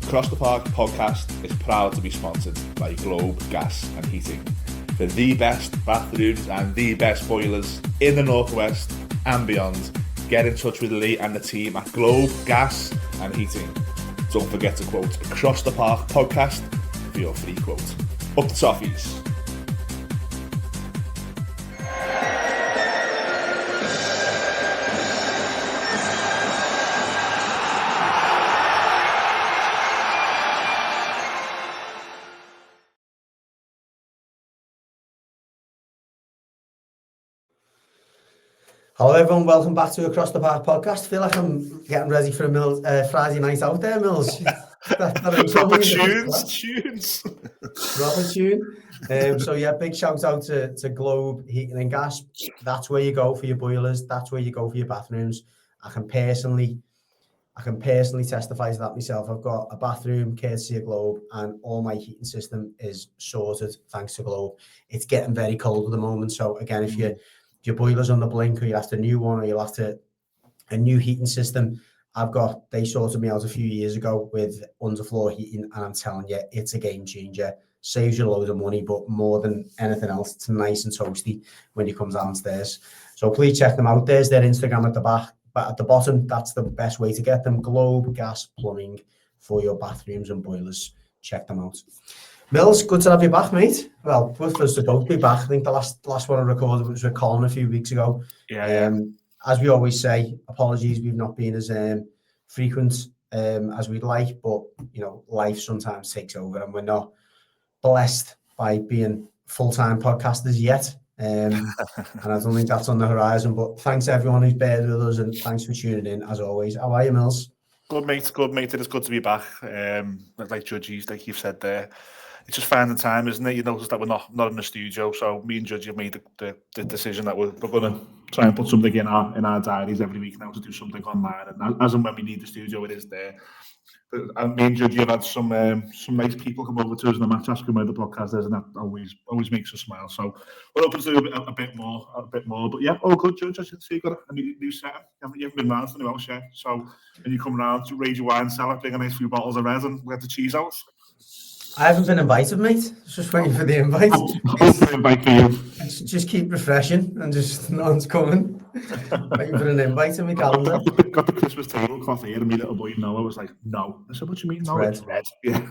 Across the Park podcast is proud to be sponsored by Globe Gas and Heating. For the best bathrooms and the best boilers in the Northwest and beyond, get in touch with Lee and the team at Globe Gas and Heating. Don't forget to quote Across the Park podcast for your free quote. Up the toffees. Hello everyone, welcome back to Across the Park podcast. I feel like I'm getting ready for a Friday night out there, Mills. Proper tunes. Proper tune. So yeah, big shout out to Globe Heating and Gas. That's where you go for your boilers. That's where you go for your bathrooms. I can personally testify to that myself. I've got a bathroom courtesy of Globe, and all my heating system is sorted thanks to Globe. It's getting very cold at the moment, so again, if your boiler's on the blink, or you're after a new one, or you're after a new heating system, they sorted me out a few years ago with underfloor heating, and I'm telling you, it's a game changer. Saves you a load of money, but more than anything else, it's nice and toasty when you come downstairs. So please check them out. There's their Instagram at the back, but at the bottom, that's the best way to get them. Globe Gas Plumbing for your bathrooms and boilers. Check them out. Mills, good to have you back, mate. Well, good for us to both be back. I think the last one I recorded was with Colin a few weeks ago. As we always say, apologies, we've not been as frequent as we'd like, but you know, life sometimes takes over, and we're not blessed by being full-time podcasters yet. And I don't think that's on the horizon. But thanks everyone who's bared with us, and thanks for tuning in as always. How are you, Mills? Good mate. It is good to be back. Like Judgy, like you've said there. It's just finding time, isn't it? You notice that we're not in the studio, so me and Judgy have made the decision that we're going to try and put something in our diaries every week now to do something online, and as and when we need the studio, it is there. But me and Judgy have had some nice people come over to us in the match asking where the podcast is, and that always makes us smile. So we're hoping to do a bit more. But yeah, all good, Judge. I should see you got a new set. You haven't been round for the house yet, so when you come round to raise your wine cellar, bring a nice few bottles of red, and we have the cheese out. I haven't been invited, mate. Just waiting for the invite. Invite for you. Just keep refreshing, and just no one's coming. Waiting for an invite in my calendar. Got the Christmas tablecloth here, and my little boy Noah was like, "No." I said, "What do you mean? No, it's red." Yeah.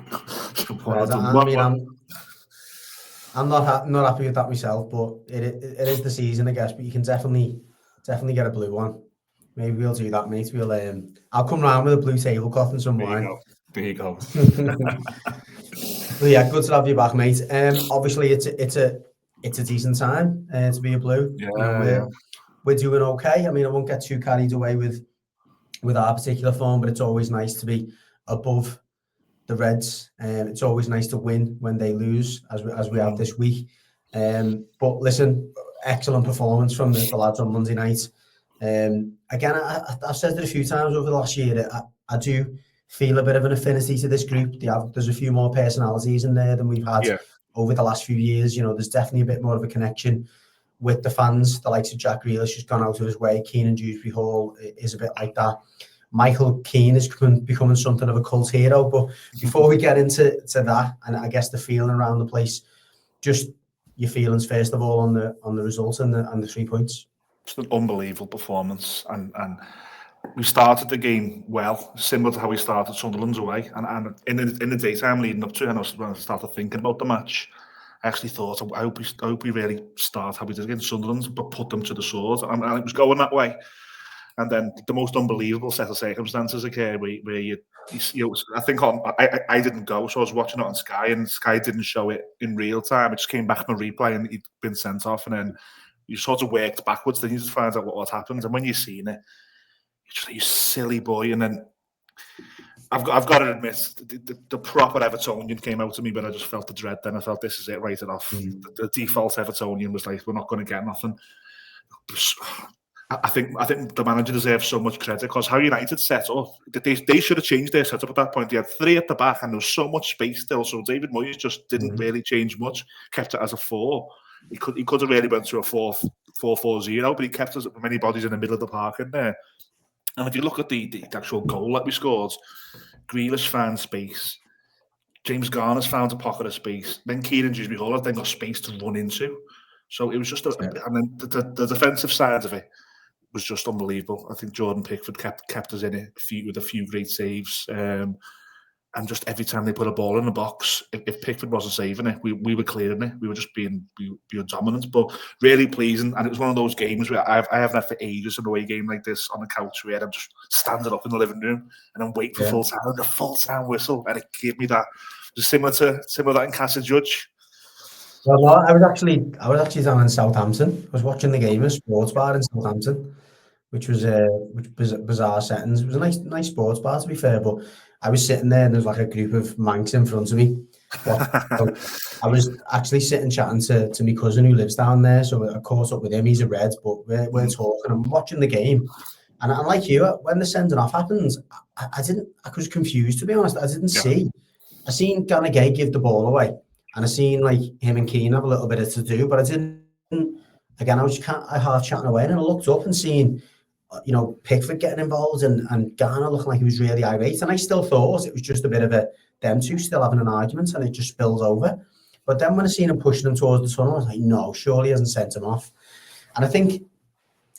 I'm not happy with that myself, but it is the season, I guess. But you can definitely get a blue one. Maybe we'll do that, mate. I'll come round with a blue tablecloth and some wine. There you go. Well, yeah, good to have you back, mate. Obviously, it's a decent time to be a blue. Yeah, we're doing okay. I mean, I won't get too carried away with our particular form, but it's always nice to be above the Reds. It's always nice to win when they lose, as we have this week. But listen, excellent performance from the lads on Monday night. Again, I've said it a few times over the last year. I do feel a bit of an affinity to this group. There's a few more personalities in there than we've had over the last few years. You know, there's definitely a bit more of a connection with the fans. The likes of Jack Grealish has gone out of his way. Keane and Dewsbury Hall is a bit like that. Michael Keane is becoming something of a cult hero. But before we get into that, and I guess the feeling around the place, just your feelings first of all on the results and the 3 points. Just an unbelievable performance, and we started the game well, similar to how we started Sunderland's away. And in the daytime leading up to it, and when I started thinking about the match, I actually thought, I hope we really start how we did against Sunderland, but put them to the sword. And it was going that way. And then the most unbelievable set of circumstances occurred where you I think I didn't go, so I was watching it on Sky, and Sky didn't show it in real time. It just came back in a replay, and he'd been sent off, and then you sort of worked backwards, then you just find out what happened. And when you've seen it, you're just like, you silly boy. And then I've got to admit, the proper Evertonian came out to me, but I just felt the dread then. I felt, this is it, write it off. The default Evertonian was like, we're not going to get nothing. I think the manager deserves so much credit, because how United set up, they should have changed their setup at that point. They had 3 at the back, and there was so much space still. So David Moyes just didn't really change much, kept it as a 4. He could have really went to a 4-4-0, but he kept as many bodies in the middle of the park in there. And if you look at the actual goal that we scored, Grealish found space. James Garner's found a pocket of space. Then Keane and Dewsbury Hall have then got space to run into. So it was just and then the defensive side of it was just unbelievable. I think Jordan Pickford kept us in it with a few great saves. And just every time they put a ball in the box, if Pickford wasn't saving it, we were clearing it. We were just being dominant, but really pleasing. And it was one of those games where I haven't had for ages an away game like this on the couch where I'm just standing up in the living room and I'm waiting for full time and the full time whistle, and it gave me that. Just similar to that in Casa Judge. Well, no, I was actually down in Southampton. I was watching the game at a sports bar in Southampton, which was bizarre settings. It was a nice sports bar, to be fair, but I was sitting there and there was like a group of Mancs in front of me. I was actually sitting chatting to my cousin who lives down there, so I caught up with him. He's a Red, but we're talking. I'm watching the game, and like you, when the sending off happens, I was confused, to be honest. I didn't see. I seen Gallagher give the ball away, and I seen like him and Keane have a little bit of to do, but I didn't. Again, I half chatting away, and I looked up and seen, Pickford getting involved and Garner looking like he was really irate, and I still thought it was just a bit of them two still having an argument, and it just spilled over. But then when I seen him pushing him towards the tunnel, I was like, no, surely he hasn't sent him off. And I think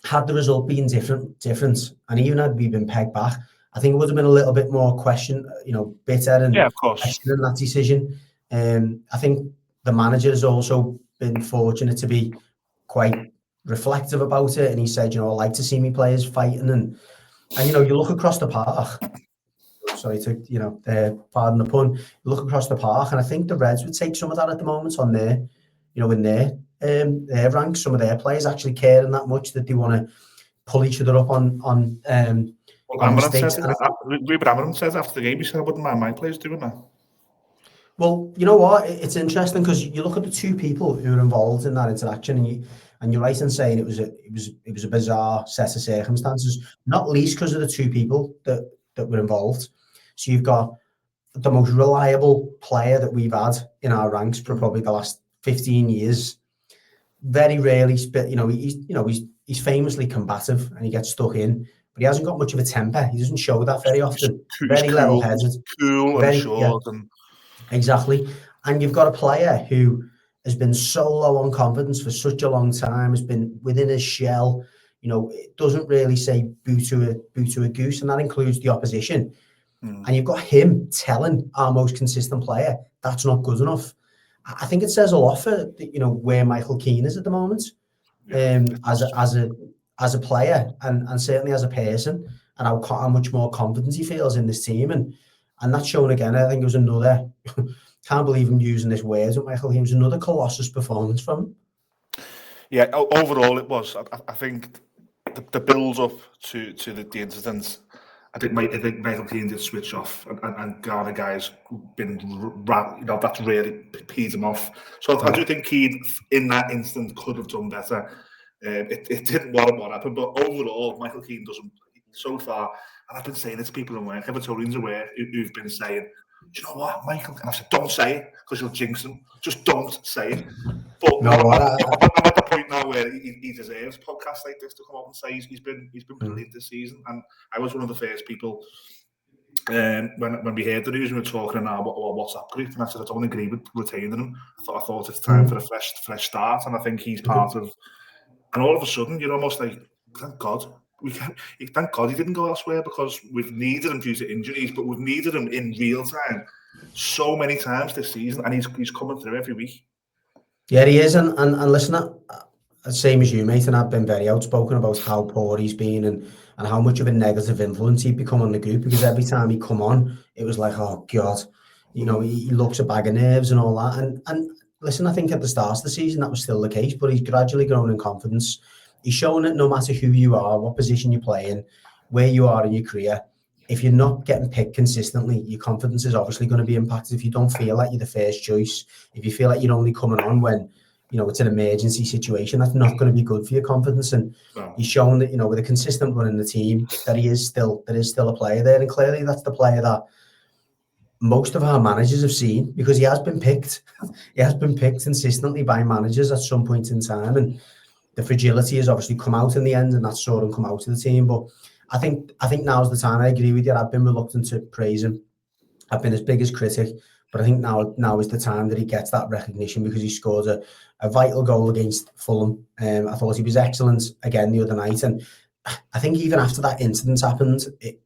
had the result been different, and even had we been pegged back, I think it would have been a little bit more bitter and questioning that decision. I think the manager has also been fortunate to be quite reflective about it, and he said, I like to see me players fighting, and you look across the park. Sorry to pardon the pun. You look across the park, and I think the Reds would take some of that at the moment on their, in their ranks. Some of their players actually caring that much that they want to pull each other up on mistakes. Ruben Amorim says after the game, he said, I wouldn't mind my players doing that. Well, you know what? It's interesting because you look at the two people who were involved in that interaction, and you're right in saying it was a bizarre set of circumstances, not least because of the two people that were involved. So you've got the most reliable player that we've had in our ranks for probably the last 15 years. Very rarely, he's famously combative and he gets stuck in, but he hasn't got much of a temper. He doesn't show that very often. Very level-headed, cool and short, exactly. And you've got a player who has been so low on confidence for such a long time, has been within his shell. It doesn't really say boo to a goose, and that includes the opposition. And you've got him telling our most consistent player that's not good enough. I think it says a lot for where Michael Keane is at the moment, as a player and certainly as a person, and how much more confidence he feels in this team, and that's shown again. I think it was another. Can't believe I'm using this word with Michael Keane. It was another colossus performance from him. Yeah, overall it was. I think the build up to the incident. I think Michael Keane did switch off, and Ghana guys been that's really peed him off. So I do think Keane in that instant could have done better. It didn't what happened, but overall Michael Keane doesn't so far. And I've been saying it to people in work, Evertonians aware who've been saying, do you know what, Michael? And I said, don't say it because you'll jinx him. Just don't say it. But no, I'm at the point now where he deserves podcasts like this to come up and say he's been brilliant this season. And I was one of the first people when we heard the news, we were talking in our WhatsApp group, and I said I don't agree with retaining him. I thought it's time for a fresh start, and I think he's part of. And all of a sudden, you're almost like, thank God. Thank God he didn't go elsewhere, because we've needed him due to injuries, but we've needed him in real time so many times this season, and he's coming through every week. Yeah, he is, and listen, same as you, mate, and I've been very outspoken about how poor he's been and how much of a negative influence he'd become on the group, because every time he come on, it was like, oh God, he looks a bag of nerves and all that. And listen, I think at the start of the season that was still the case, but he's gradually grown in confidence. He's shown that no matter who you are, what position you play in, where you are in your career, if you're not getting picked consistently, your confidence is obviously going to be impacted. If you don't feel like you're the first choice, if you feel like you're only coming on when, it's an emergency situation, that's not going to be good for your confidence. And he's shown that, with a consistent run in the team, that there is still a player there. And clearly that's the player that most of our managers have seen, because he has been picked. He has been picked consistently by managers at some point in time. And the fragility has obviously come out in the end, and that's sort of come out of the team. But I think now's the time. I agree with you. I've been reluctant to praise him I've been his biggest critic, but I think now is the time that he gets that recognition because he scored a vital goal against Fulham. I thought he was excellent again the other night, and I think even after that incident happened, it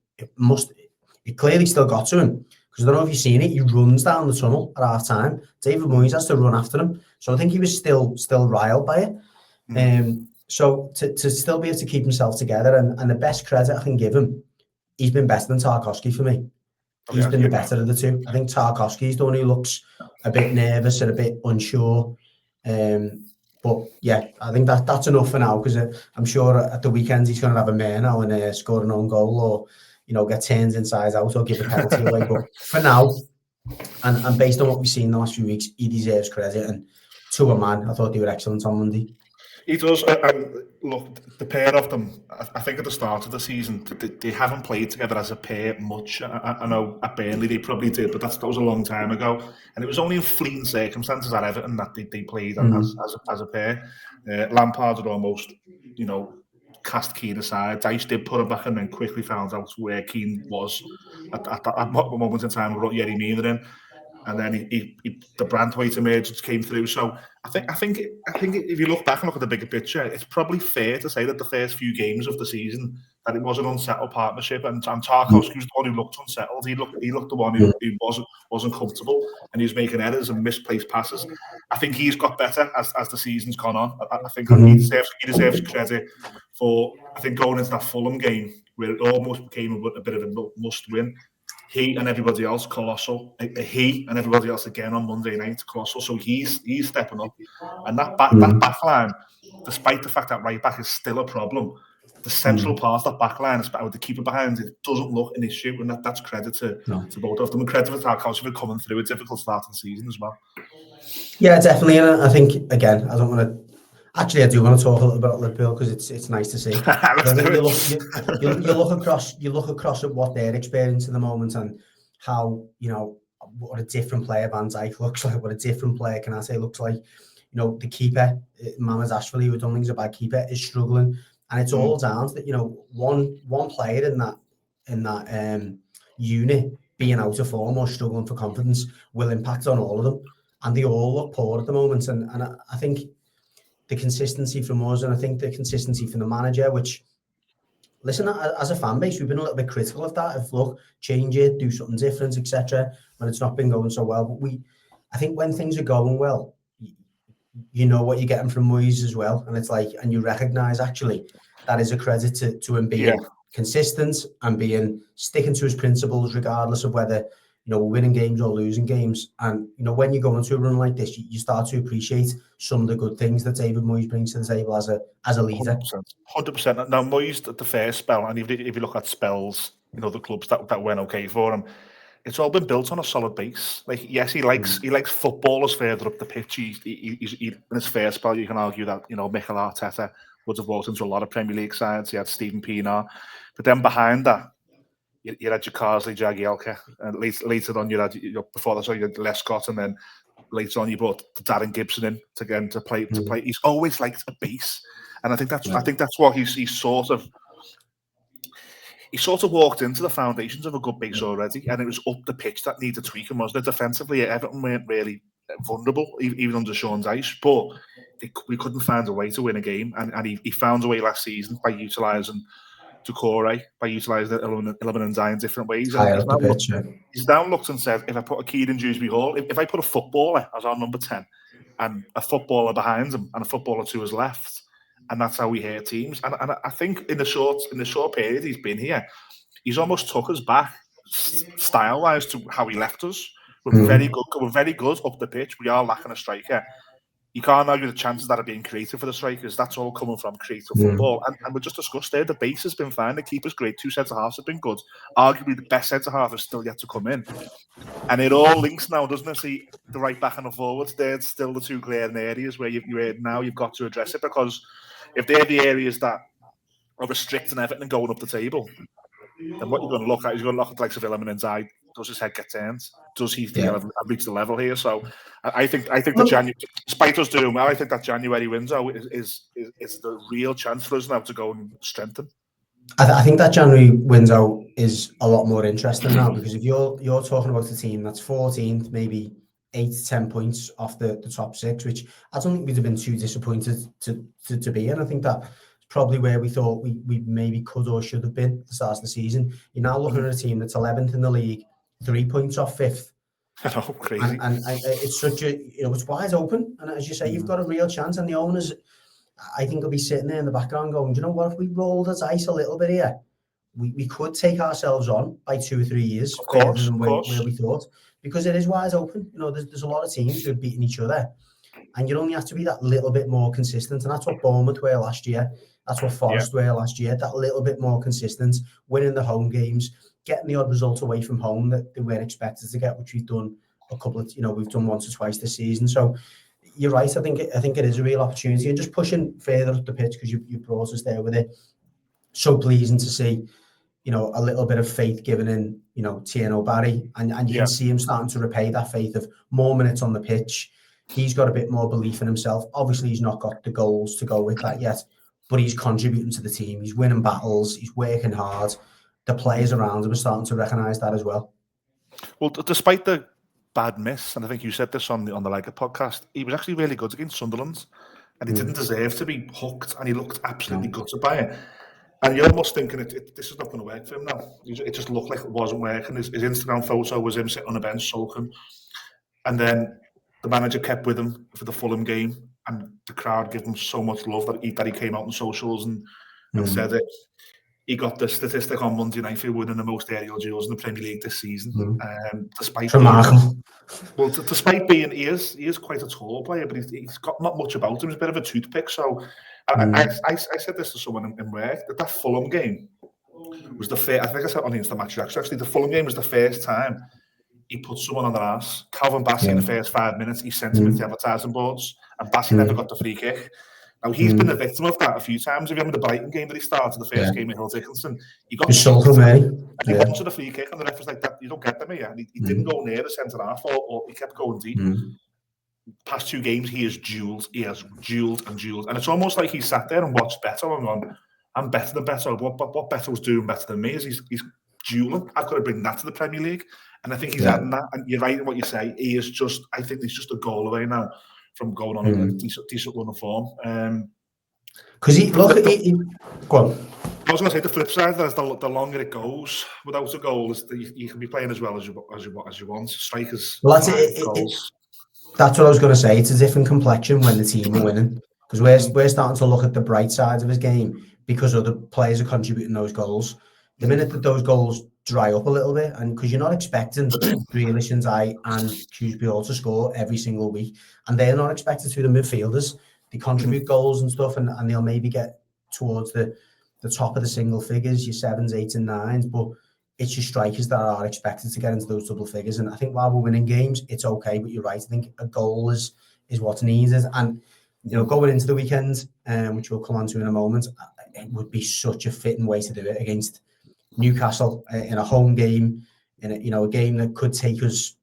clearly still got to him, because I don't know if you've seen it. He runs down the tunnel at half time. David Moyes has to run after him, so I think he was still riled by it. So to still be able to keep himself together, and the best credit I can give him, he's been better than Tarkowski for me. He's been the better of the two. I think Tarkowski's the one who looks a bit nervous and a bit unsure. But yeah, I think that's enough for now, because I'm sure at the weekend he's going to have a mare now and score an own goal, or get turned inside out, or give a penalty away. But for now, and based on what we've seen in the last few weeks, he deserves credit. And to a man, I thought they were excellent on Monday. He does. Look, the pair of them, I think at the start of the season, they haven't played together as a pair much. I know at Burnley they probably did, but that was a long time ago. And it was only in fleeting circumstances at Everton that they played as a pair. Lampard had almost, cast Keane aside. Dyche did put him back and then quickly found out where Keane was at that moment in time. Brought Yerry Mina in. And then the Brandtwaite emergence came through. So I think if you look back and look at the bigger picture, it's probably fair to say that the first few games of the season that it was an unsettled partnership, and Tarkowski was the one who looked unsettled. He looked the one who wasn't comfortable, and he was making errors and misplaced passes. I think he's got better as the season's gone on. I think he deserves credit for, I think, going into that Fulham game where it almost became a bit of a must-win. He and everybody else colossal. He and everybody else again on Monday night colossal. So he's stepping up, and that back line, despite the fact that right back is still a problem, the central part of that back line, with the keeper behind it, doesn't look an issue, and that's credit to both of them. And credit for Tarkowski for coming through a difficult start of the season as well. Yeah, definitely. And I think, again, I don't want to. Actually, I do want to talk a little bit about Liverpool, because it's nice to see. You look across at what they're experiencing at the moment, and how, what a different player Van Dijk looks like, what a different player Kanate looks like. The keeper, Mamad Ashfali, who don't think he's a bad keeper, is struggling, and it's all down to that. One player in that unit being out of form or struggling for confidence will impact on all of them, and they all look poor at the moment. And I think the consistency from us, and I think the consistency from the manager, which, listen, as a fan base, we've been a little bit critical of that. If, look, change it, do something different, etc., when it's not been going so well. But I think when things are going well, you know what you're getting from Moyes as well. And it's like, and you recognise, actually, that is a credit to him being consistent and sticking to his principles, regardless of whether, we're winning games or losing games. And, when you go into a run like this, you start to appreciate some of the good things that David Moyes brings to the table as a leader. 100%. Now, Moyes, the first spell, and if you look at spells, the clubs that went okay for him, it's all been built on a solid base. Like, yes, he likes footballers further up the pitch. He in his first spell, you can argue that, Mikel Arteta would have walked into a lot of Premier League sides. He had Steven Pienaar. But then behind that, you had your Carsley, Jagielka, and later on you had before that, you had Lescott, and then later on you brought Darren Gibson in to play. He's always liked a base, and I think that's what he sort of walked into the foundations of a good base already, and it was up the pitch that needed tweaking, wasn't it? Defensively, Everton weren't really vulnerable, even under Sean Dyche, but we couldn't find a way to win a game, and he found a way last season by utilising Doucouré, by utilising Eleven and Ndiaye in different ways. He's now looked and said, if I put a Keane in Dewsbury Hall, if I put a footballer as our number 10 and a footballer behind him and a footballer to his left, and that's how we hit teams. And I think in the short period he's been here, he's almost took us back style-wise to how he left us. We're very good. We're very good up the pitch. We are lacking a striker. You can't argue the chances that are being created for the strikers. That's all coming from creative football. And we just discussed there, the base has been fine. The keeper's great. 2 centre-halves have been good. Arguably, the best centre-half is still yet to come in. And it all links now, doesn't it? See, the right back and the forwards, they're still the two glaring areas where you've got to address it, because if they're the areas that are restricting Everton and going up the table, then what you're going to look at is you're going to look at the likes of Eleven and Ndiaye. Does his head get turned? Does he think I've reached the level here? So I think the January, despite us doing well, I think that January window is the real chance for us now to go and strengthen. I think that January window is a lot more interesting now, because if you're talking about a team that's 14th, maybe 8 to 10 points off the top six, which I don't think we'd have been too disappointed to be in. I think that's probably where we thought we maybe could or should have been at the start of the season. You're now looking at a team that's 11th in the league, 3 points off 5th. I know, crazy. And it's such a, it's wide open. And as you say, you've got a real chance. And the owners, I think, will be sitting there in the background going, you know what, if we roll the dice a little bit here, we could take ourselves on by 2 or 3 years further than where we thought, because it is wide open. There's a lot of teams who are beating each other, and you only have to be that little bit more consistent. And that's what Bournemouth were last year. That's what Forest were last year. That little bit more consistent, winning the home games, getting the odd result away from home that they weren't expected to get, which we've done a couple of, we've done once or twice this season. So you're right. I think it is a real opportunity, and just pushing further up the pitch, because you brought us there with it. So pleasing to see, a little bit of faith given in, Tierno Barry, and you can see him starting to repay that faith of more minutes on the pitch. He's got a bit more belief in himself. Obviously, he's not got the goals to go with that yet, but he's contributing to the team. He's winning battles. He's working hard. The players around him are starting to recognise that as well. Well, despite the bad miss, and I think you said this on the Liger podcast, he was actually really good against Sunderland, and he didn't deserve to be hooked, and he looked absolutely gutted by it. And you're almost thinking, this is not going to work for him now. It just looked like it wasn't working. His Instagram photo was him sitting on a bench sulking. And then the manager kept with him for the Fulham game, and the crowd gave him so much love that he came out on socials and said it. He got the statistic on Monday night for winning the most aerial duels in the Premier League this season. Despite being, he is quite a tall player, but he's got not much about him. He's a bit of a toothpick. So I said this to someone in work, that Fulham game was the first. I think I said on the Insta Match Reaction, actually, the Fulham game was the first time he put someone on their ass. Calvin Bassey in the first 5 minutes, he sent him into the advertising boards, and Bassey never got the free kick. Now, he's been a victim of that a few times. If you remember the Brighton game that he started, the first game with Hill Dickinson, he got he wanted a free kick, and the ref was like, "That you don't get them here." And he didn't go near the centre half, or he kept going deep. Past 2 games, he has duelled. And it's almost like he sat there and watched Beto and gone, "I'm better than Beto. What Beto's doing better than me is he's duelling. I've got to bring that to the Premier League." And I think he's adding that. And you're right in what you say. I think he's just a goal away now from going on a decent run of form. Because go on. I was going to say the flip side is the longer it goes without a goal, is you can be playing as well as you want. Strikers. Well, that's what I was going to say. It's a different complexion when the team are winning, because we're starting to look at the bright side of his game because other players are contributing those goals. The minute that those goals dry up a little bit, and because you're not expecting Grealish and Hughes all to score every single week, and they're not expected to. The midfielders, they contribute goals and stuff, and they'll maybe get towards the top of the single figures, your 7s, 8s, and 9s, but it's your strikers that are expected to get into those double figures. And I think while we're winning games, it's okay, but you're right. I think a goal is what's needed. And going into the weekend, which we'll come on to in a moment, it would be such a fitting way to do it against Newcastle in a home game, in a game that could take us,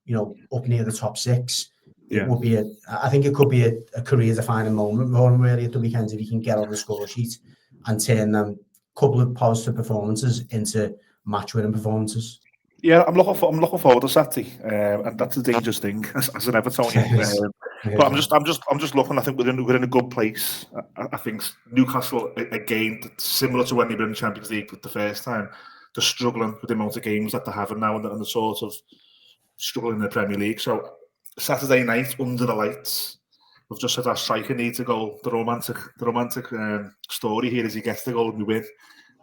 up near the top 6. It would be I think it could be a career-defining moment for him really at the weekend, if he can get on the score sheet and turn them couple of positive performances into match-winning performances. Yeah, I'm looking forward to Saturday, and that's a dangerous thing as an Evertonian. But I'm just looking. I think we're in a good place. I think Newcastle again, similar to when they were in the Champions League the first time, they're struggling with the amount of games that they're having now, and they're sort of struggling in the Premier League. So Saturday night under the lights, we've just said our striker needs a goal. The romantic story here is he gets the goal and we win.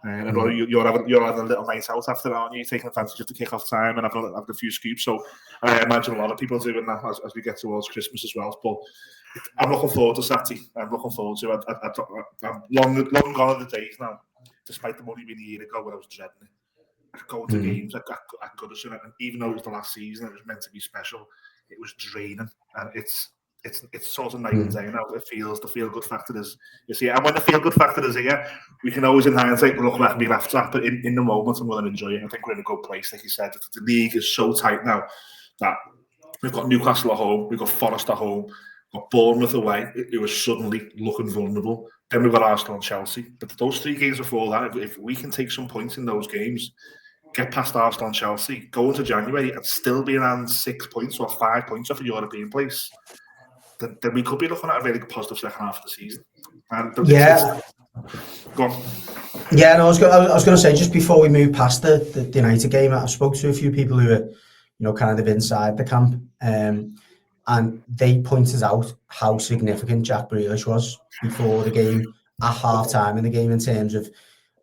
And I know you're having a little night out after that, aren't you? Taking advantage of the kick-off time and having a few scoops. So I imagine a lot of people doing that as we get towards Christmas as well. But I'm looking forward to Saturday. I'm looking forward to it. I'm long gone are the days now, despite the money being a year ago when I was dreading it. Going to games, I could have seen it. And even though it was the last season, it was meant to be special, it was draining. And it's sort of night and day now. It feels the feel good factor is here, and when the feel good factor is here, we can always in hindsight look back and be laughed at. But in the moment, I'm going to enjoy it. I think we're in a good place, like you said. The league is so tight now that we've got Newcastle at home, we've got Forest at home, got Bournemouth away, it was suddenly looking vulnerable. Then we got Arsenal and Chelsea. But those 3 games before that, if we can take some points in those games, get past Arsenal and Chelsea, go into January and still be around 6 points or 5 points off a European place, then we could be looking at a really positive second half of the season. And go on. Yeah, no, I was going to say, just before we move past the United game, I've spoke to a few people who are, kind of inside the camp, and they pointed out how significant Jack Grealish was before the game, at half-time in the game, in terms of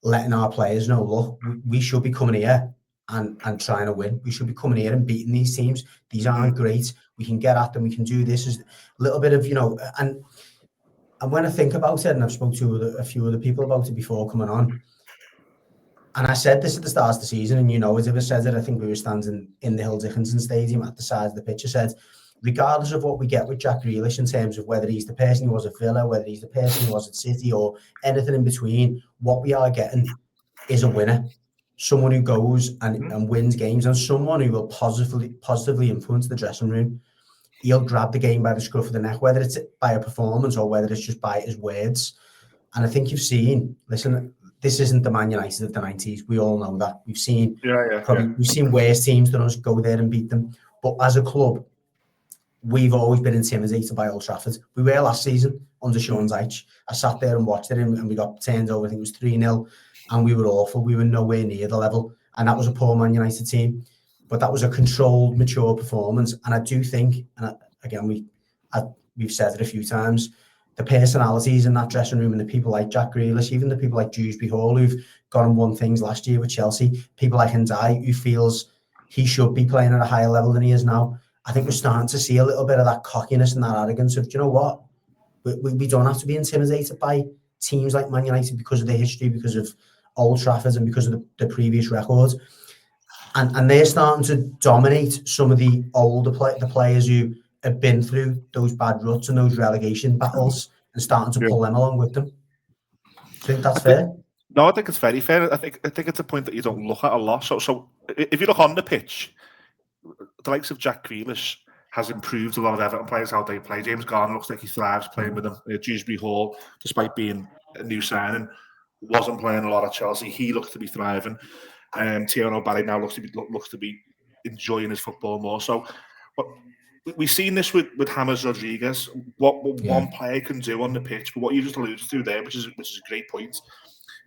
letting our players know, look, we should be coming here and trying to win. We should be coming here and beating these teams. These aren't great. We can get at them. We can do this. As a little bit of, and when I think about it, and I've spoken to a few other people about it before coming on, and I said this at the start of the season, and as I said it, I think we were standing in the Hill Dickinson Stadium at the side of the pitch. I said, regardless of what we get with Jack Grealish in terms of whether he's the person he was at Villa, whether he's the person he was at City, or anything in between, what we are getting is a winner. Someone who goes and wins games, and someone who will positively influence the dressing room. He'll grab the game by the scruff of the neck, whether it's by a performance or whether it's just by his words. And I think you've seen, listen, this isn't the Man United of the 90s. We all know that. We've seen we've seen worse teams than us go there and beat them. But as a club, we've always been intimidated by Old Trafford. We were last season under Sean Dyche. I sat there and watched it, and we got turned over. I think it was 3-0, and we were awful. We were nowhere near the level, and that was a poor Man United team. But that was a controlled, mature performance. And I do think, and again, we've said it a few times, the personalities in that dressing room, and the people like Jack Grealish, even the people like Dewsbury Hall, who've gone and won things last year with Chelsea, people like Ndai, who feels he should be playing at a higher level than he is now. I think we're starting to see a little bit of that cockiness and that arrogance of, do you know what? We don't have to be intimidated by teams like Man United because of their history, because of Old Trafford, and because of the previous records. And they're starting to dominate some of the older the players who have been through those bad ruts and those relegation battles, and starting to pull them along with them. Do you think that's fair? No, I think it's very fair. I think it's a point that you don't look at a lot. So if you look on the pitch, the likes of Jack Grealish has improved a lot of Everton players, how they play. James Garner looks like he thrives playing with them. Dewsbury Hall, despite being a new signing, wasn't playing a lot at Chelsea. He looks to be thriving. Tierno O'Barry now looks to be enjoying his football more. So, but we've seen this with James Rodriguez. What one player can do on the pitch, but what you just alluded to there, which is a great point,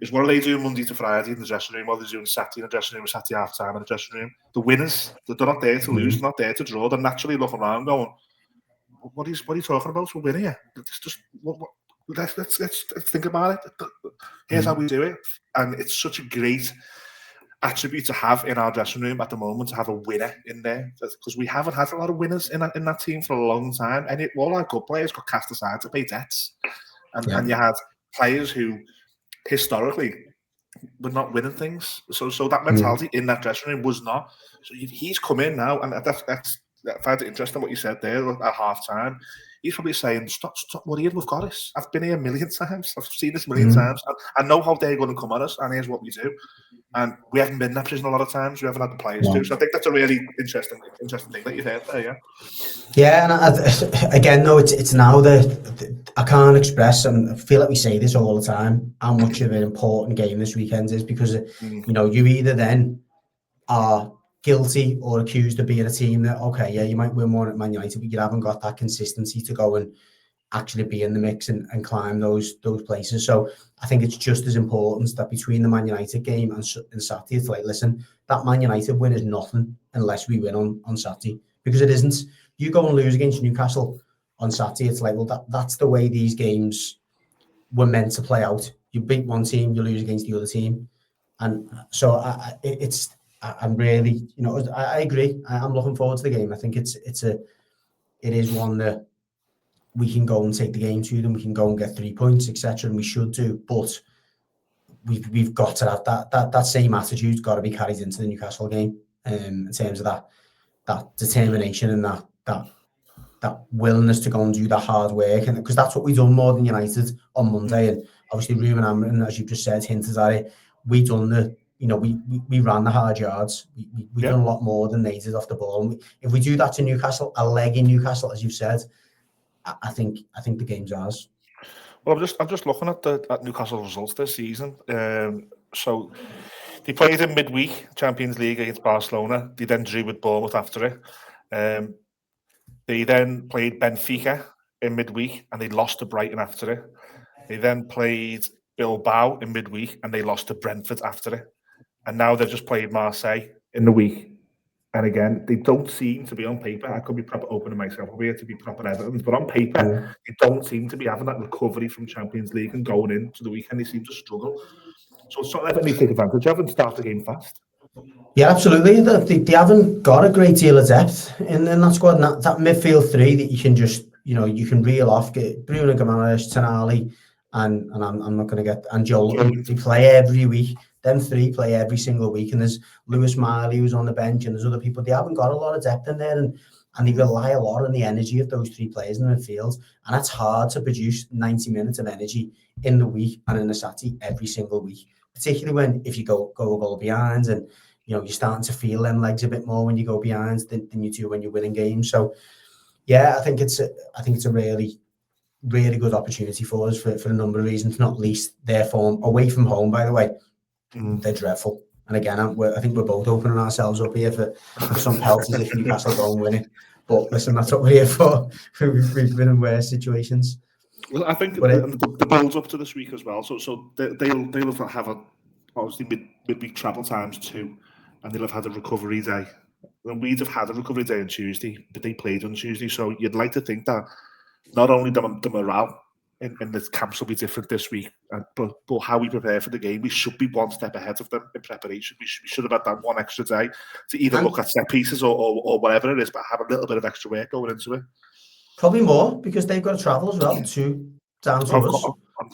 is what are they doing Monday to Friday in the dressing room? What are they doing Saturday in the dressing room, Saturday half time in the dressing room? The winners, they're not there to lose, they're not there to draw. They're naturally looking around going, what are you talking about? We're winning here. Let's think about it. Here's how we do it. And it's such a great attribute to have in our dressing room at the moment, to have a winner in there, because we haven't had a lot of winners in that team for a long time, and all our good players got cast aside to pay debts, and you had players who historically were not winning things, so that mentality in that dressing room was not. So he's come in now, and I find it interesting what you said there at half time. He's probably saying, stop worrying, we've got this. I've been here a million times. I've seen this a million times. I know how they're going to come at us, and here's what we do. And we haven't been in that position a lot of times. We haven't had the players to. So I think that's a really interesting thing that you've heard there, yeah. Yeah, and again, though, it's now I can't express, and I feel like we say this all the time, how much of an important game this weekend is, because, you either then are guilty or accused of being a team that, okay, yeah, you might win one at Man United, but you haven't got that consistency to go and actually be in the mix and climb those places. So I think it's just as important that between the Man United game and Saturday, it's like, listen, that Man United win is nothing unless we win on Saturday, because it isn't. You go and lose against Newcastle on Saturday, it's like, well, that's the way these games were meant to play out. You beat one team, you lose against the other team. And so I'm really, I agree. I'm looking forward to the game. I think it is one that we can go and take the game to them. We can go and get 3 points, etc., and we should do. But we've got to have that same attitude's got to be carried into the Newcastle game, in terms of that determination and that willingness to go and do the hard work, and because that's what we've done more than United on Monday. And obviously Ruben Amrin, as you just said, hinted at it. We done we ran the hard yards. We done a lot more than they did off the ball. And if we do that to Newcastle, a leg in Newcastle, as you've said, I think the game's ours. Well, I'm just looking at Newcastle results this season. So they played in midweek Champions League against Barcelona. They then drew with Bournemouth after it. They then played Benfica in midweek and they lost to Brighton after it. They then played Bilbao in midweek and they lost to Brentford after it. And now they've just played Marseille in the week. And again, they don't seem to be on paper. I could be proper opening myself up here to be proper evidence, but on paper, they don't seem to be having that recovery from Champions League and going into the weekend. They seem to struggle. So it's something they take advantage of and start the game fast. Yeah, absolutely. They haven't got a great deal of depth in that squad. And that midfield three that you can just, you can reel off. Get Bruno Guimaraes, Tonali, and I'm not going to get Joel. They play every week. Them three play every single week, and there's Lewis Miley who's on the bench, and there's other people. They haven't got a lot of depth in there, and they rely a lot on the energy of those three players in the midfield, and it's hard to produce 90 minutes of energy in the week and in the Saturday every single week, particularly if you go a goal behind, and you're starting to feel them legs a bit more when you go behind than you do when you're winning games. So, yeah, I think it's a really, really good opportunity for us for a number of reasons, not least their form away from home, by the way. They're dreadful. And again, I think we're both opening ourselves up here for some pelters if Newcastle go and win it. But listen, that's what we're here for. We've been in worse situations. Well, I think the build up to this week as well. So they'll have obviously midweek travel times too, and they'll have had a recovery day. And we'd have had a recovery day on Tuesday, but they played on Tuesday. So you'd like to think that not only the morale in the camps will be different this week, but how we prepare for the game, we should be one step ahead of them in preparation. We should have had that one extra day to either look at set pieces or whatever it is, but have a little bit of extra work going into it. Probably more, because they've got to travel as well, too, down to us.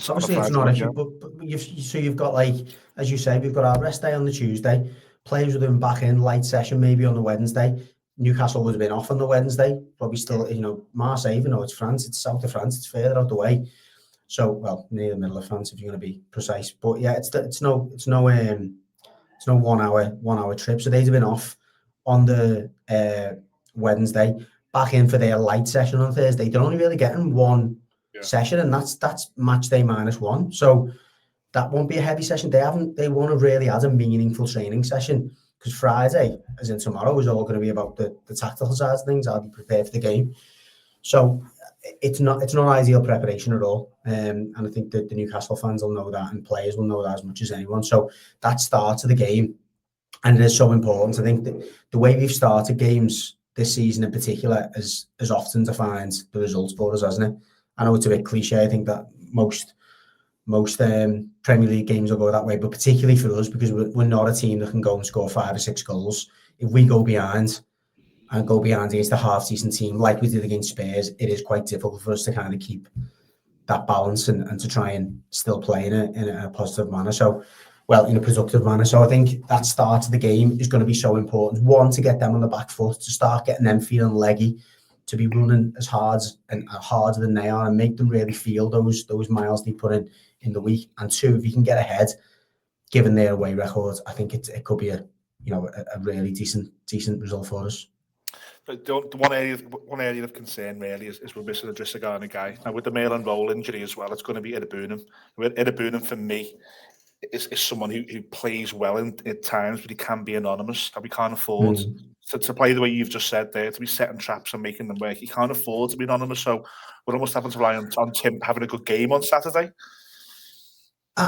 Obviously, it's not an issue, but you've got, like, as you say, we've got our rest day on the Tuesday. Players would have been back in, light session maybe on the Wednesday. Newcastle would have been off on the Wednesday, probably still, Marseille, even though it's France, it's south of France, it's further out the way. So, well, near the middle of France, if you're going to be precise. But yeah, it's no 1 hour trip. So they'd have been off on the Wednesday, back in for their light session on Thursday. They're only really getting one session, and that's match day -1. So that won't be a heavy session. They won't have really had a meaningful training session, because Friday, as in tomorrow, is all going to be about the tactical side of things. I'll be prepared for the game. So it's not ideal preparation at all. And I think that the Newcastle fans will know that, and players will know that as much as anyone. So that starts of the game, and it is so important. I think that the way we've started games this season in particular has often defined the results for us, hasn't it? I know it's a bit cliche. I think that most Premier League games will go that way, but particularly for us, because we're not a team that can go and score 5 or 6 goals. If we go behind against a half-decent team like we did against Spurs, it is quite difficult for us to kind of keep that balance and to try and still play in a positive manner. So, well, in a productive manner. So I think that start of the game is going to be so important. One, to get them on the back foot, to start getting them feeling leggy, to be running as hard and harder than they are, and make them really feel those miles they put in the week. And two, if you can get ahead, given their away record, I think it could be a really decent result for us. The one area of concern really is we're missing a Drissagana guy. Now with the Mail and Roll injury as well, it's going to be Irbunam. Irbunam for me is someone who plays well at times, but he can be anonymous. And we can't afford to play the way you've just said there, to be setting traps and making them work. He can't afford to be anonymous, so we're almost having to rely on Tim having a good game on Saturday. Do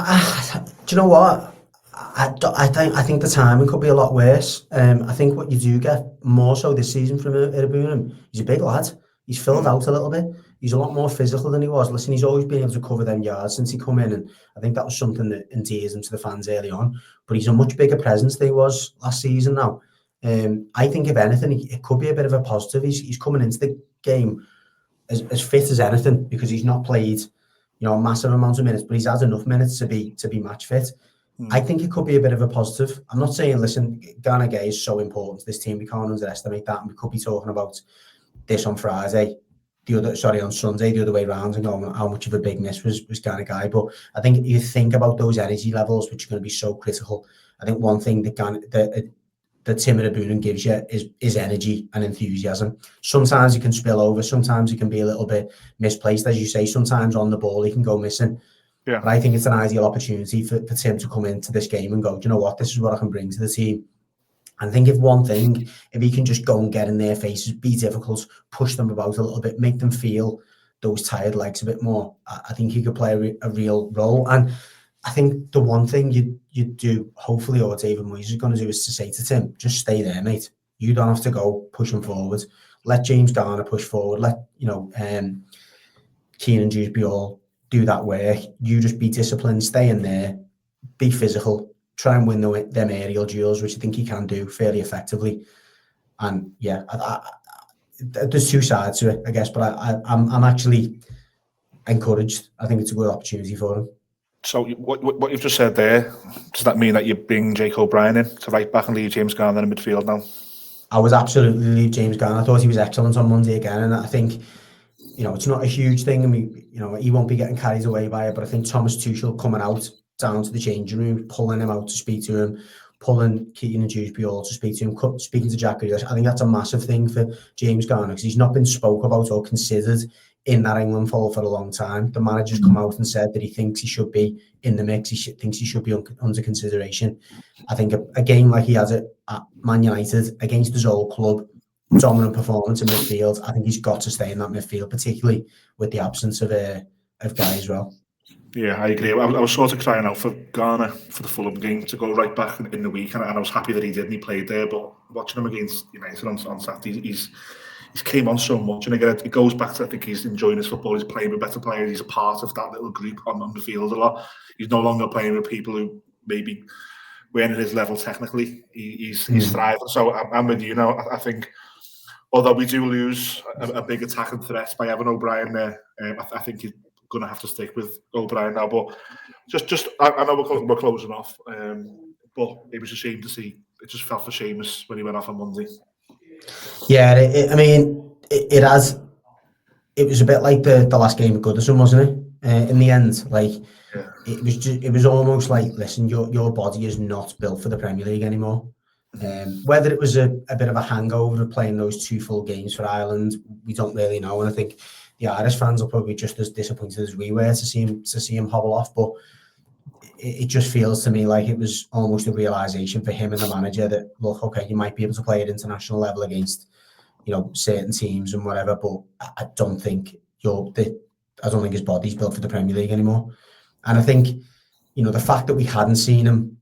you know what? I think the timing could be a lot worse. I think what you do get more so this season from Irbunam, he's a big lad. He's filled out a little bit. He's a lot more physical than he was. Listen, he's always been able to cover them yards since he come in, and I think that was something that endears him to the fans early on. But he's a much bigger presence than he was last season now. I think if anything, it could be a bit of a positive. He's coming into the game as fit as anything, because he's not played a massive amount of minutes, but he's had enough minutes to be match fit. I think it could be a bit of a positive. I'm not saying, listen, Gana Gay is so important to this team, we can't underestimate that, and we could be talking about this on Sunday, the other way around, and going how much of a big miss was Gana Gay. But I think if you think about those energy levels, which are going to be so critical, I think one thing that that Tim Abunin gives you is energy and enthusiasm. Sometimes he can spill over, sometimes he can be a little bit misplaced, as you say. Sometimes on the ball he can go missing. Yeah. But I think it's an ideal opportunity for Tim to come into this game and go, do you know what, this is what I can bring to the team. And I think if he can just go and get in their faces, be difficult, push them about a little bit, make them feel those tired legs a bit more, I think he could play a real role. And I think the one thing you do, hopefully, or David Moyes is going to do, is to say to Tim, just stay there, mate. You don't have to go push him forward. Let James Garner push forward. Let Keane and Dewsbury all do that work. You just be disciplined, stay in there, be physical, try and win them aerial duels, which I think he can do fairly effectively. And yeah, there's two sides to it, I guess, but I'm actually encouraged. I think it's a good opportunity for him. So what you've just said there, does that mean that you bring Jake O'Brien in to right back and leave James Garner in midfield now? I would absolutely leave James Garner. I thought he was excellent on Monday again, and I think, it's not a huge thing. I mean, he won't be getting carried away by it, but I think Thomas Tuchel coming out down to the changing room, pulling him out to speak to him, pulling Keane and Dewsbury all to speak to him, speaking to Jack Grealish, I think that's a massive thing for James Garner, because he's not been spoke about or considered in that England fold for a long time. The manager's come out and said that he thinks he should be in the mix. He thinks he should be under consideration. I think a game like he has it at Man United against his old club, dominant performance in midfield, I think he's got to stay in that midfield, particularly with the absence of Guy as well. Yeah, I agree. I was sort of crying out for Garner for the Fulham game to go right back in the week, and I was happy that he did and he played there. But watching him against United on Saturday, he's came on so much, and again, it goes back to, I think he's enjoying his football. He's playing with better players. He's a part of that little group on the field a lot. He's no longer playing with people who maybe weren't at his level technically. He's thriving. So I'm with you now. I think, although we do lose a big attacking threat by Evan O'Brien there, I think he's going to have to stick with O'Brien now. But just I know we're closing off, but it was a shame to see. It just felt for Seamus when he went off on Monday. Yeah, it has. It was a bit like the last game of Goodison, wasn't it? In the end, it was almost like, listen, your body is not built for the Premier League anymore. Whether it was a bit of a hangover of playing those 2 full games for Ireland, we don't really know. And I think the Irish fans will probably be just as disappointed as we were to see him hobble off. But it just feels to me like it was almost a realization for him and the manager that, look, okay, you might be able to play at international level against, certain teams and whatever, but I don't think his body's built for the Premier League anymore. And I think, the fact that we hadn't seen him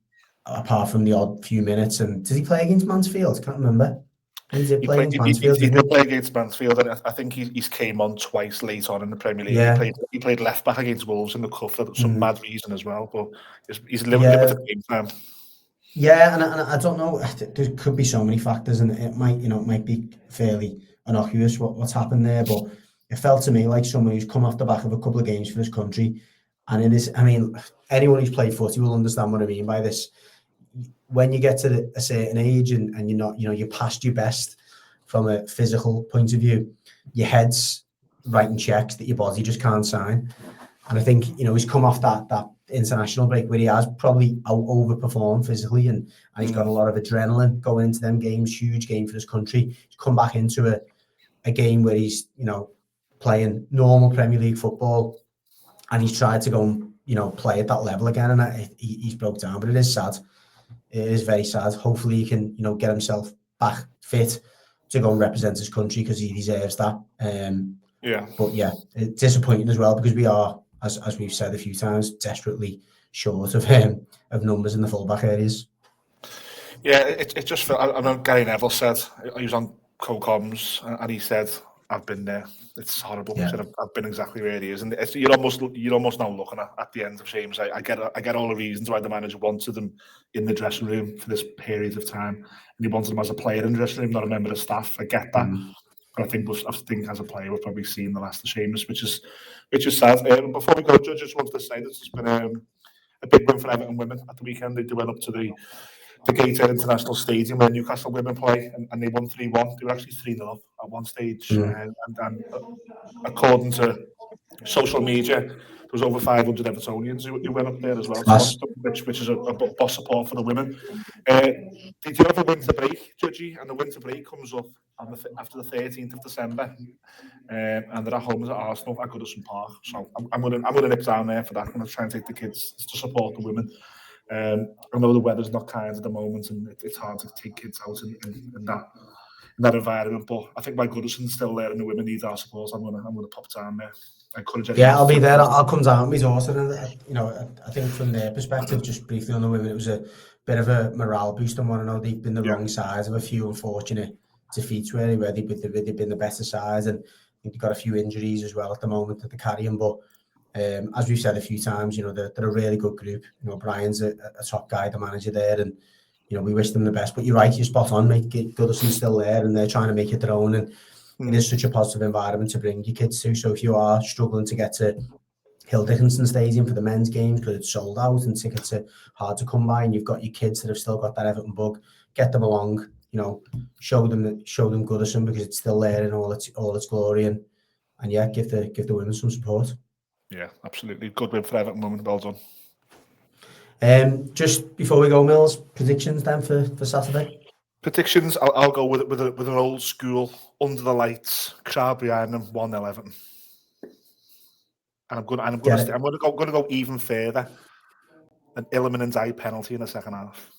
apart from the odd few minutes, and did he play against Mansfield? Can't remember. He did play against Mansfield. He did play against Mansfield, and I think he's came on twice late on in the Premier League. Yeah. He played left back against Wolves in the cup for some mad reason as well, but he's limited game time. Yeah, and I don't know. There could be so many factors, and it might be fairly innocuous what's happened there, but it felt to me like someone who's come off the back of a couple of games for his country, and it is. I mean, anyone who's played footy will understand what I mean by this. When you get to a certain age and you're not, you're past your best from a physical point of view, your head's writing checks that your body just can't sign. And I think, he's come off that international break where he has probably overperformed physically and he's got a lot of adrenaline going into them games, huge game for his country. He's come back into a game where he's, playing normal Premier League football and he's tried to go and, play at that level again, and he's broke down. But it is sad. It is very sad. Hopefully he can, get himself back fit to go and represent his country, because he deserves that. But yeah, it's disappointing as well, because we are, as we've said a few times, desperately short of numbers in the fullback areas. Yeah, it just felt. I know Gary Neville said, he was on co-coms and he said, "I've been there. It's horrible." Yeah. He said, I've been exactly where he is, and you're almost now looking at the end of Seamus. I get all the reasons why the manager wanted him in the dressing room for this period of time, and he wanted him as a player in the dressing room, not a member of staff. I get that, but I think as a player, we've probably seen the last of Seamus, which is sad. Before we go, Judge, I just wanted to say that it's been a big win for Everton Women at the weekend. They went up to the Gateshead International Stadium where Newcastle Women play, and they won 3-1. They were actually 3-0 at one stage, and according to social media, there was over 500 Evertonians who went up there as well, which is a boss support for the women. Did you have a winter break, Judgy? And the winter break comes up after the 13th of December, and they're at home at Arsenal at Goodison Park. So I'm gonna nip down there for that. I'm gonna try and take the kids to support the women. I know the weather's not kind at the moment, and it's hard to take kids out in that environment. But I think my Goodison's still there, and the women need our support. I'm gonna pop down there. Yeah, I'll be there. I'll come down with my daughter, and I think from their perspective, just briefly on the women, it was a bit of a morale boost. And I know they've been the wrong side of a few unfortunate defeats where they've been the better side, and I think they've got a few injuries as well at the moment that they're carrying. But as we've said a few times, they're a really good group. Brian's a top guy, the manager there, and we wish them the best. But you're right, you're spot on, mate. Goodison's still there, and they're trying to make it their own. And it is such a positive environment to bring your kids to. So if you are struggling to get to Hill Dickinson Stadium for the men's games because it's sold out and tickets are hard to come by, and you've got your kids that have still got that Everton bug, get them along. Show them Goodison because it's still there in all its glory, and yeah, give the women some support. Yeah, absolutely. Good win for Everton Women. Well done. Just before we go, Mills, predictions then for Saturday. Predictions. I'll go with an old school under the lights, crowd behind them, 1-0 Everton. And I'm gonna go even further. An Illiman and Dye penalty in the second half.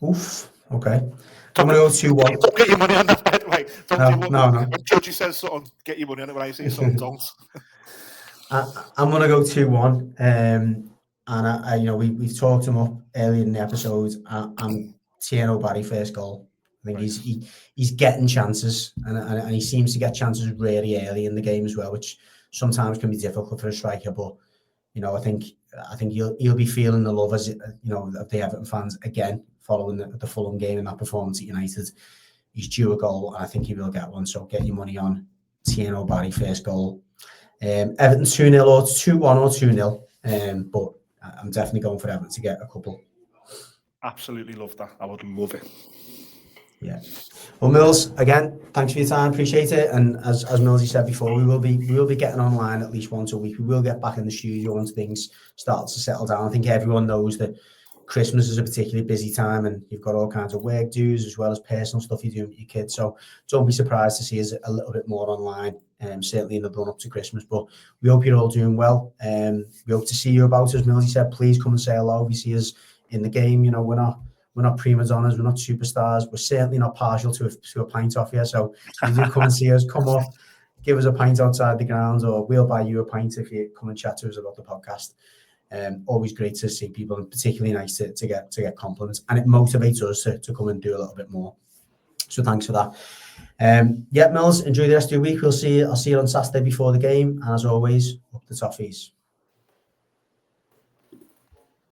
Oof. Okay. I'm gonna go 2-1. Don't get your money on that, by the way. No. When Judgy says something, get your money on it. When I say something, don't. I'm gonna go 2-1. And we've talked him up earlier in the episode. I'm Tieno Barry first goal. I think he's getting chances, and he seems to get chances really early in the game as well, which sometimes can be difficult for a striker. But I think he'll be feeling the love as of the Everton fans again following the Fulham game and that performance at United. He's due a goal, and I think he will get one. So get your money on Tieno Barry first goal. Everton 2-0 or 2-1 or 2-0. But I'm definitely going for Everton to get a couple. Absolutely love that. I would love it. Yeah. Well, Mills, again, thanks for your time. Appreciate it. And as Millsy said before, we will be getting online at least once a week. We will get back in the studio once things start to settle down. I think everyone knows that Christmas is a particularly busy time, and you've got all kinds of work dues as well as personal stuff you're doing with your kids. So don't be surprised to see us a little bit more online, certainly in the run up to Christmas. But we hope you're all doing well. We hope to see you about, as Millsy said, please come and say hello. We see us in the game. We're not prima donnas, we're not superstars, we're certainly not partial to a pint off here. So if you do come and see us, come up, give us a pint outside the grounds, or we'll buy you a pint if you come and chat to us about the podcast. Always great to see people, and particularly nice to get compliments, and it motivates us to come and do a little bit more. So thanks for that. Mills, enjoy the rest of your week. I'll see you on Saturday before the game, and as always, up the toffees.